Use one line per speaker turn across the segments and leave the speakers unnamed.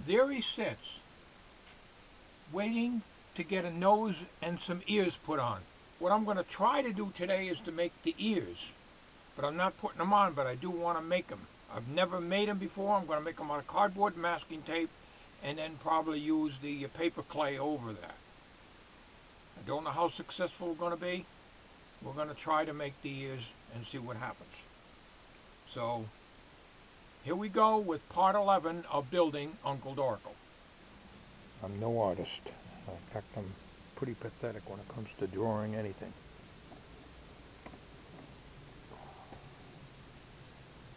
there he sits, waiting to get a nose and some ears put on. What I'm going to try to do today is to make the ears, but I'm not putting them on, but I do want to make them. I've never made them before. I'm going to make them on a cardboard masking tape and then probably use the paper clay over that. I don't know how successful we're going to be. We're going to try to make the ears and see what happens. So here we go with part 11 of building Uncle Dorkel. I'm no artist. In fact, I'm pretty pathetic when it comes to drawing anything.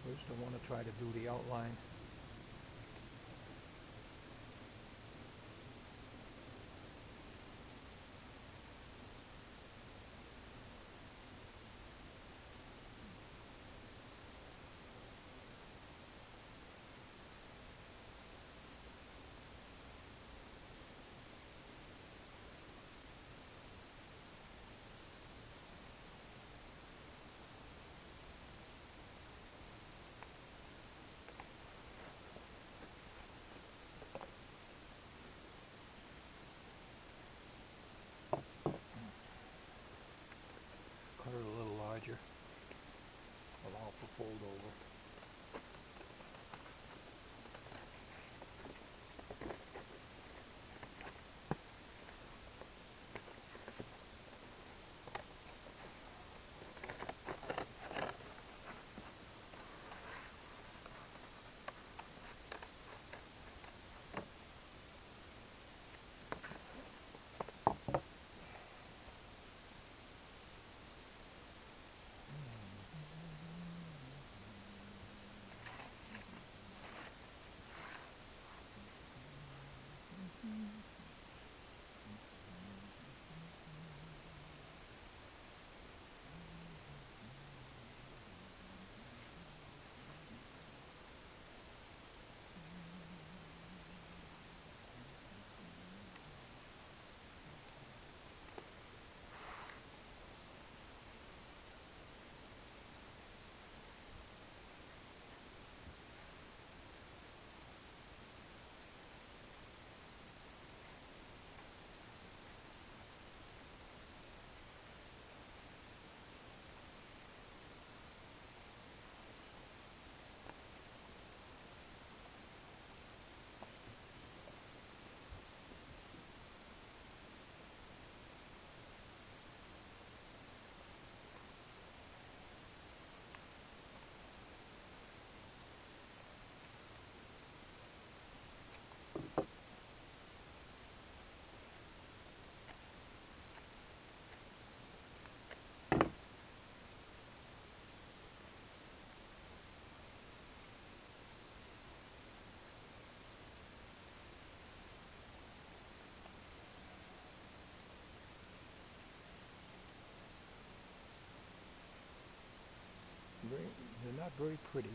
First I want to try to do the outline. Cut it a little larger, allow it to fold over. They're not very pretty.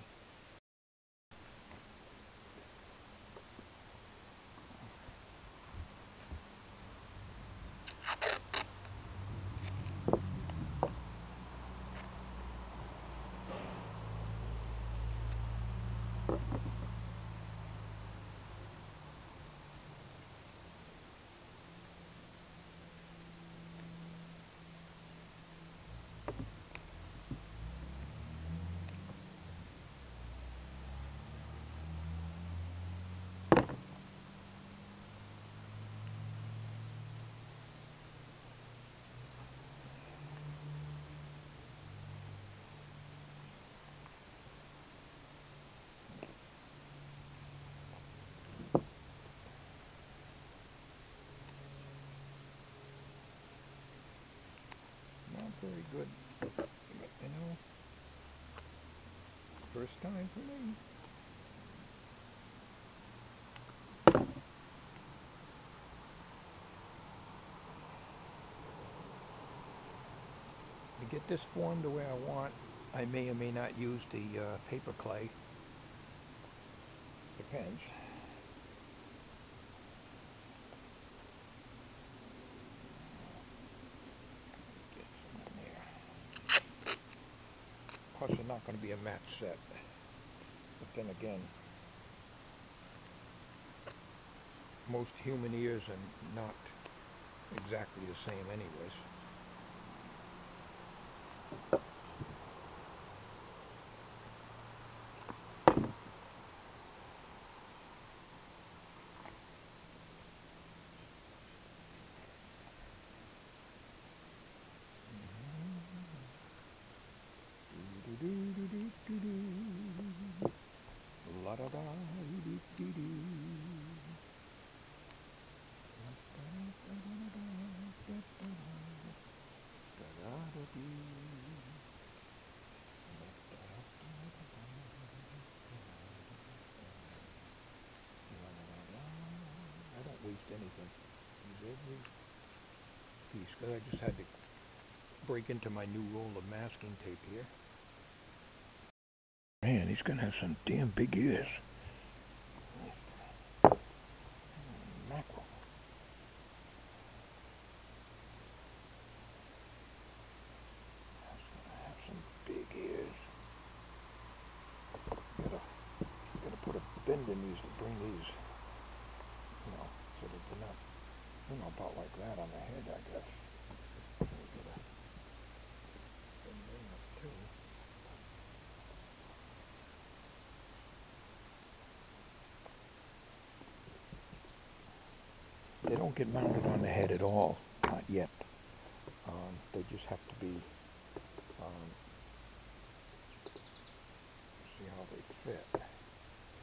Not very good, but you know, first time for me. To get this formed the way I want, I may or may not use the paper clay. Depends. Get some in there. Plus, it's not going to be a match set. But then again, most human ears are not exactly the same anyways. La da da dee dee dee. I don't waste anything. Use every piece because I just had to break into my new roll of masking tape here. Man, he's gonna have some damn big ears. Mackerel. He's gonna have some big ears. Gotta put a bend in these to bring these, so that they're not, about like that on the head, I guess. Gotta bend them up too. They don't get mounted on the head at all, not yet. They just have to be, see how they fit. So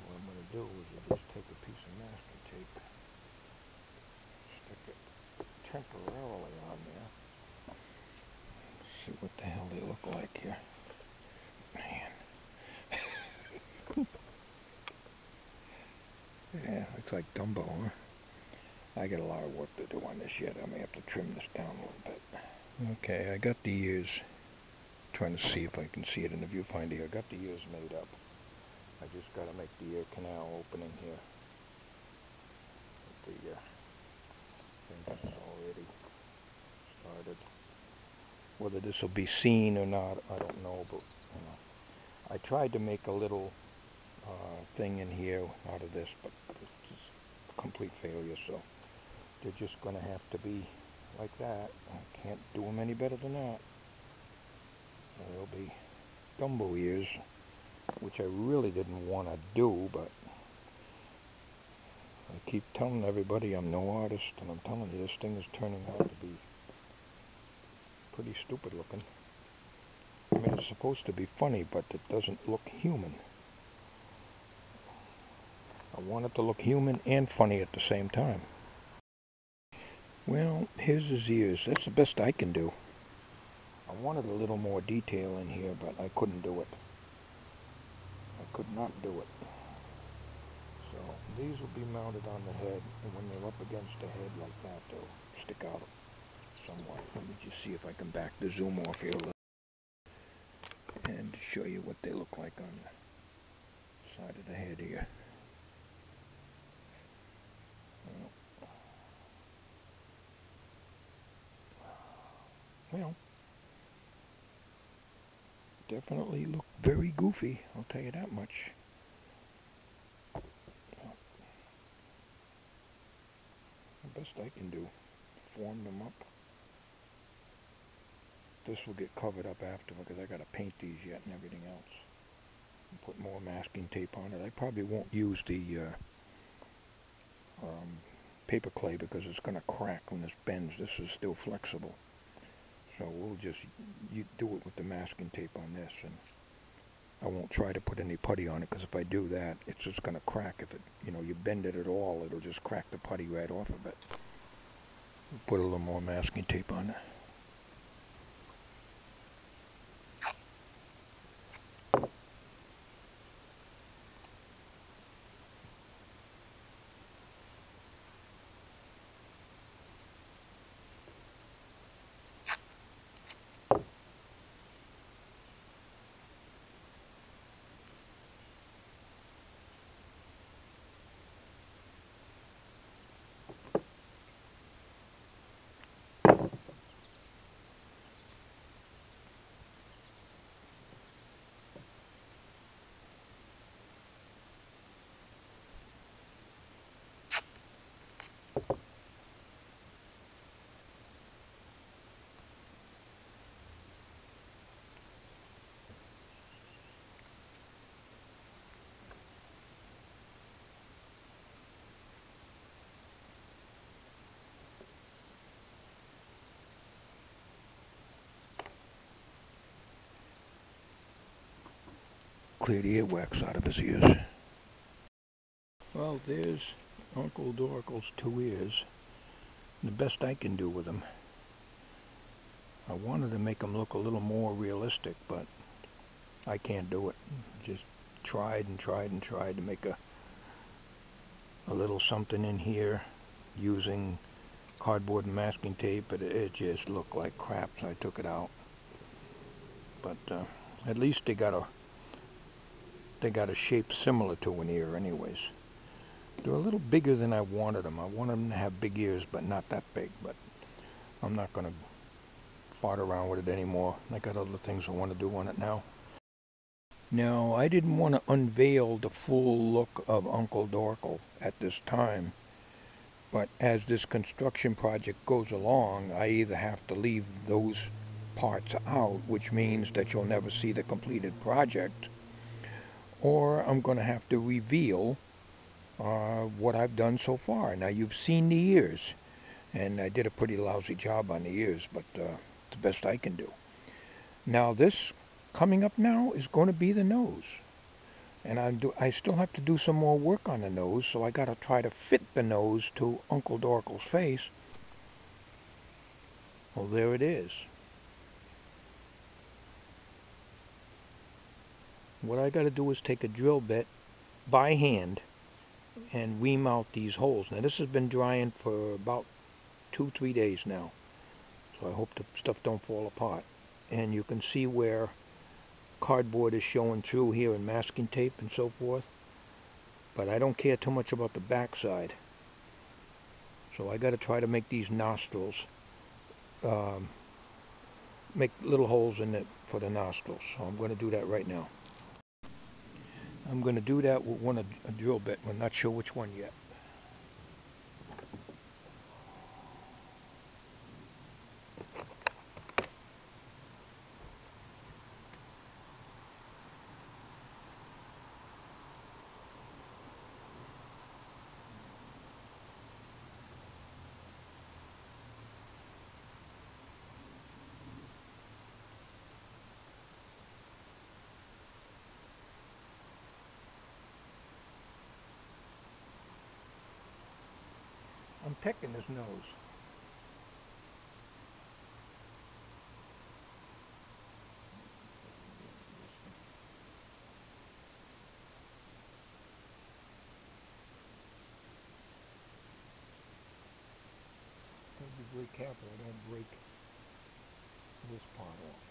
what I'm going to do is just take a piece of masking tape, stick it temporarily on there. See what the hell they look like here. Man. Yeah, looks like Dumbo, huh? I got a lot of work to do on this yet. I may have to trim this down a little bit. Okay, I got the ears. Trying to see if I can see it in the viewfinder here. I got the ears made up. I just got to make the ear canal opening here. The thing is already started. Whether this will be seen or not, I don't know. But I tried to make a little thing in here out of this, but it's just a complete failure. So they're just going to have to be like that. I can't do them any better than that. They'll be Dumbo ears, which I really didn't want to do, but I keep telling everybody I'm no artist, and I'm telling you, this thing is turning out to be pretty stupid looking. I mean, it's supposed to be funny, but it doesn't look human. I want it to look human and funny at the same time. Well, here's his ears. That's the best I can do. I wanted a little more detail in here, but I couldn't do it. I could not do it. So these will be mounted on the head, and when they're up against the head like that, they'll stick out somewhat. Let me just see if I can back the zoom off here a little and show you what they look like on the side of the head here. Well, definitely look very goofy, I'll tell you that much. The best I can do, form them up. This will get covered up after because I gotta paint these yet and everything else. And put more masking tape on it. I probably won't use the paper clay because it's gonna crack when this bends. This is still flexible. So we'll just do it with the masking tape on this, and I won't try to put any putty on it because if I do that, it's just going to crack. If it, you bend it at all, it'll just crack the putty right off of it. Put a little more masking tape on it. clear the earwax out of his ears. Well, there's Uncle Dorkel's 2 ears. The best I can do with them. I wanted to make them look a little more realistic, but I can't do it. Just tried and tried and tried to make a little something in here using cardboard and masking tape, but it just looked like crap, so I took it out. But at least they got a shape similar to an ear anyways. They're a little bigger than I wanted them. I wanted them to have big ears, but not that big. But I'm not going to fart around with it anymore. I got other things I want to do on it now. Now, I didn't want to unveil the full look of Uncle Dorkel at this time. But as this construction project goes along, I either have to leave those parts out, which means that you'll never see the completed project, or I'm going to have to reveal what I've done so far. Now, you've seen the ears, and I did a pretty lousy job on the ears, but it's the best I can do. Now, this coming up now is going to be the nose. And I still have to do some more work on the nose, so I got to try to fit the nose to Uncle Dorkel's face. Well, there it is. What I got to do is take a drill bit by hand and ream out these holes. Now, this has been drying for about 2-3 days now, so I hope the stuff don't fall apart. And you can see where cardboard is showing through here and masking tape and so forth, but I don't care too much about the back side, so I got to try to make these nostrils, make little holes in it for the nostrils. So I'm going to do that right now. I'm going to do that with a drill bit. We're not sure which one yet. I'm pecking his nose. Gotta be very careful I don't break this part off.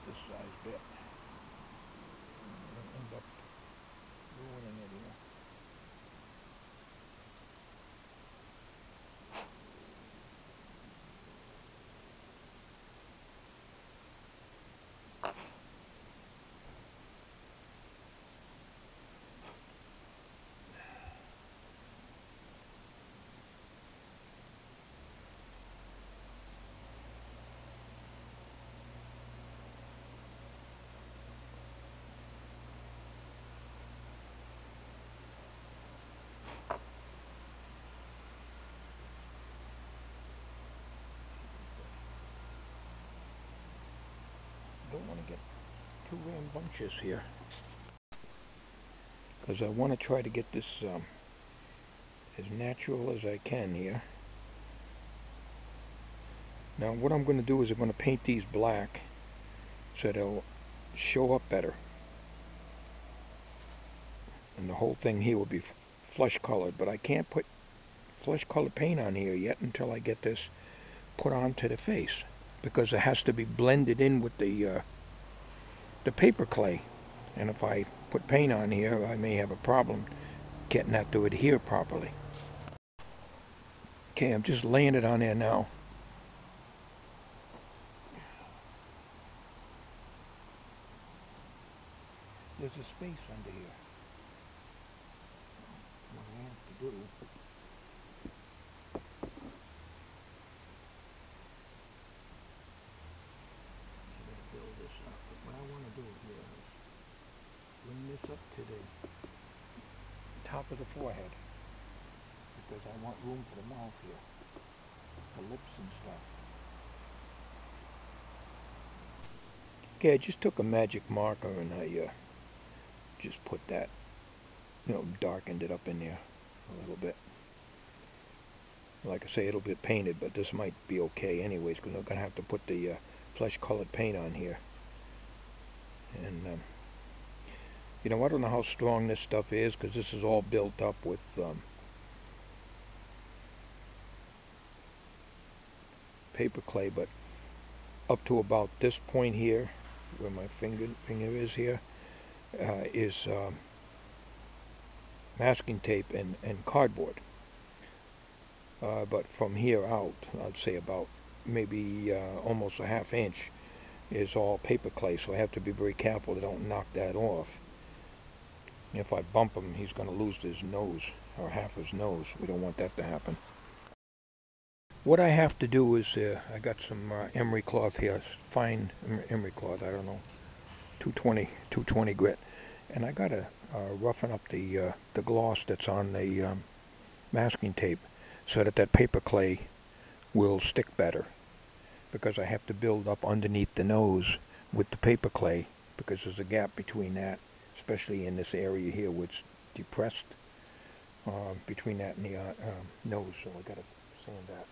This size bit. I'm going to end up ruining it here. Don't want to get too rambunctious here, because I want to try to get this as natural as I can here. Now what I'm going to do is I'm going to paint these black so they'll show up better, and the whole thing here will be flesh colored, but I can't put flesh colored paint on here yet until I get this put onto the face, because it has to be blended in with the paper clay. And if I put paint on here, I may have a problem getting that to adhere properly. Okay, I'm just laying it on there now. There's a space under here. What I have to do, I gotta build this up. But what I want to do here is bring this up to the top of the forehead, because I want room for the mouth here, the lips and stuff. Okay, I just took a magic marker and I just put that, darkened it up in there a little bit. Like I say, it'll get painted, but this might be okay anyways, because I'm going to have to put the flesh colored paint on here. And I don't know how strong this stuff is, because this is all built up with paper clay, but up to about this point here, where my finger is here, is masking tape and cardboard. But from here out, I'd say about maybe almost a ½ inch is all paper clay, so I have to be very careful to don't knock that off. If I bump him, he's going to lose his nose, or half his nose. We don't want that to happen. What I have to do is, I got some emery cloth here, fine emery cloth, I don't know, 220 grit, and I got to roughen up the gloss that's on the masking tape, so that paper clay will stick better, because I have to build up underneath the nose with the paper clay, because there's a gap between that, especially in this area here where it's depressed, between that and the nose, so I got to sand that.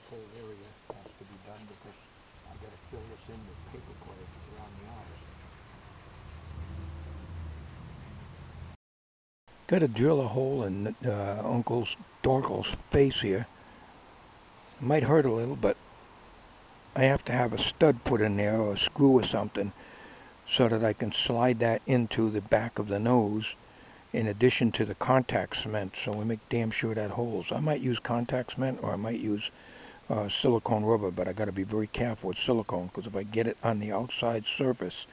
Whole area has to be done, because I got to fill this in with paper clay around the eyes. Got to drill a hole in Uncle Dorkel's face here. It might hurt a little, but I have to have a stud put in there, or a screw or something, so that I can slide that into the back of the nose, in addition to the contact cement, so we make damn sure that holds. I might use contact cement, or I might use silicone rubber, but I got to be very careful with silicone, because if I get it on the outside surface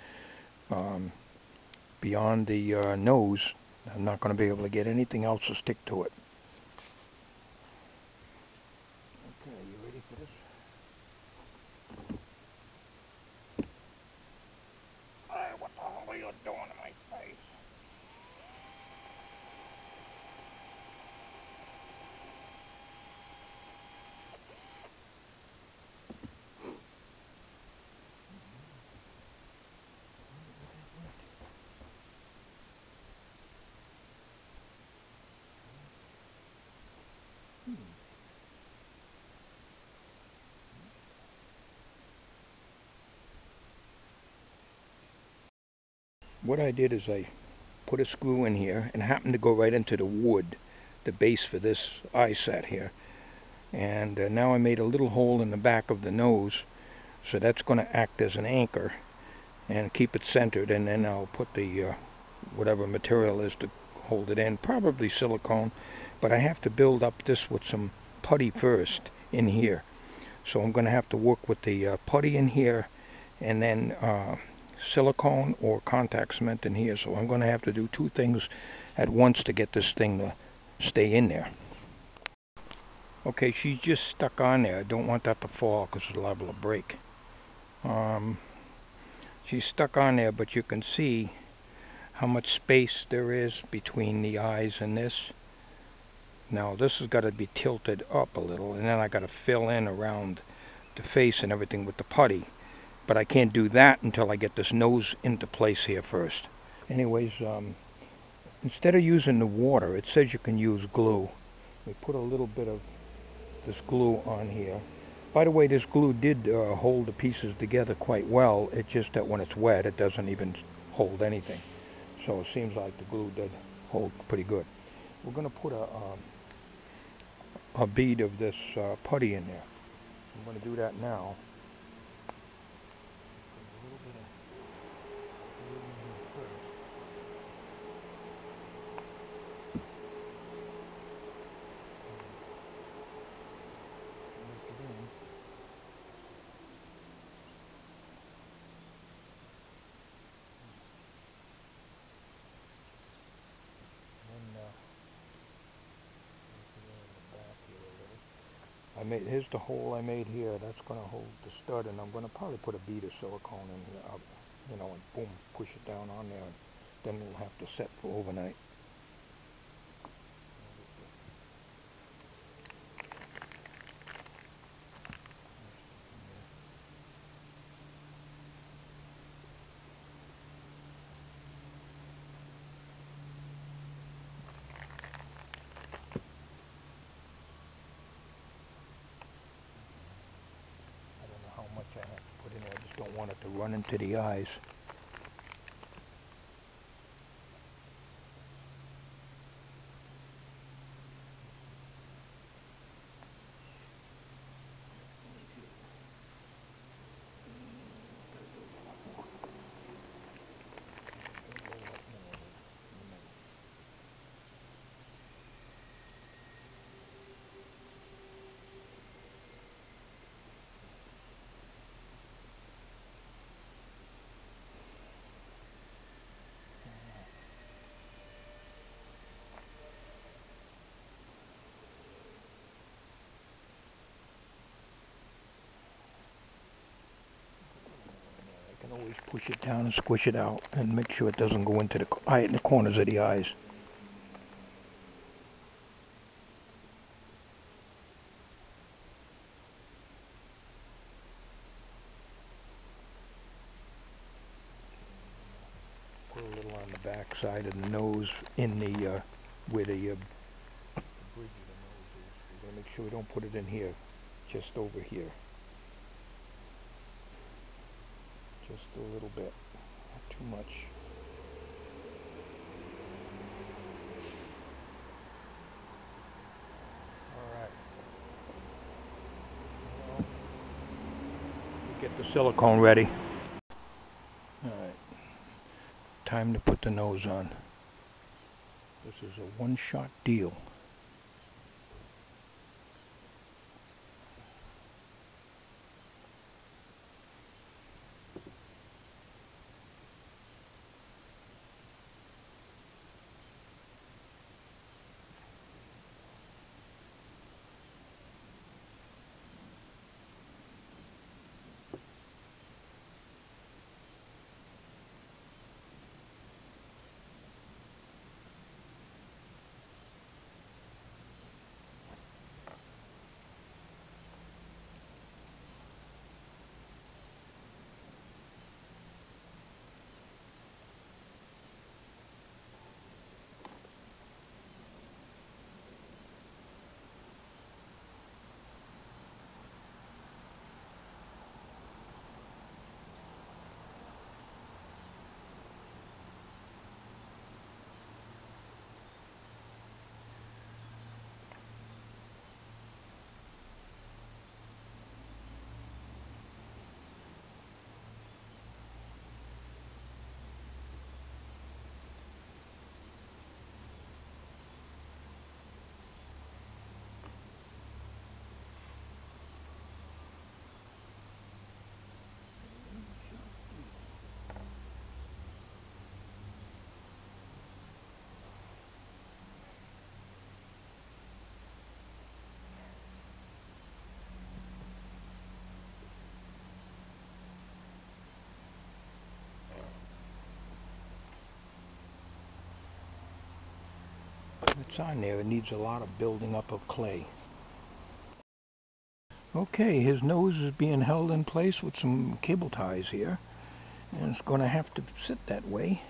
beyond the nose, I'm not going to be able to get anything else to stick to it. Okay, you ready for this? Hey, what the hell are you doing to my face? What I did is I put a screw in here, and it happened to go right into the wood, the base for this eye set here. And now I made a little hole in the back of the nose, so that's going to act as an anchor and keep it centered, and then I'll put the whatever material is to hold it in, probably silicone, but I have to build up this with some putty first in here. So I'm going to have to work with the putty in here, and then silicone or contact cement in here. So I'm going to have to do two things at once to get this thing to stay in there. Okay, she's just stuck on there. I don't want that to fall, because it's liable to break. She's stuck on there, but you can see how much space there is between the eyes and this. Now this has got to be tilted up a little, and then I got to fill in around the face and everything with the putty. But I can't do that until I get this nose into place here first. Anyways, instead of using the water, it says you can use glue. We put a little bit of this glue on here. By the way, this glue did hold the pieces together quite well. It's just that when it's wet, it doesn't even hold anything. So it seems like the glue did hold pretty good. We're going to put a bead of this putty in there. I'm going to do that now. A little bit of glue in here first. Work it in. Here's the hole I made here. That's going to hold the stud, and I'm going to probably put a bead of silicone in here, and boom, push it down on there, and then it'll have to set for overnight. How much I have to put in there. I just don't want it to run into the eyes. Always push it down and squish it out and make sure it doesn't go into the corners of the eyes. Put a little on the back side of the nose in the where the bridge of the nose is. We're going to make sure we don't put it in here, just over here. Just a little bit, not too much. Alright. Well, we'll get the silicone ready. Alright. Time to put the nose on. This is a one-shot deal. It's on there. It needs a lot of building up of clay. Okay, his nose is being held in place with some cable ties here, and it's going to have to sit that way.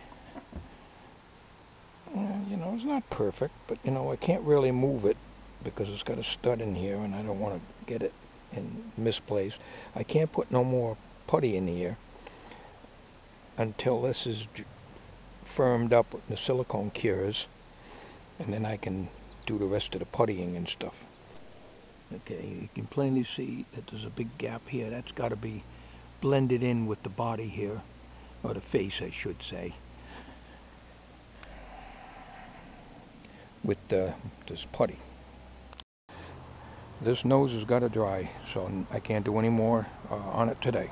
You know, it's not perfect, but you know, I can't really move it because it's got a stud in here and I don't want to get it in misplaced. I can't put no more putty in here until this is firmed up with the silicone cures, and then I can do the rest of the puttying and stuff. Okay, you can plainly see that there's a big gap here. That's got to be blended in with the body here, or the face I should say, with this putty. This nose has got to dry, so I can't do any more on it today.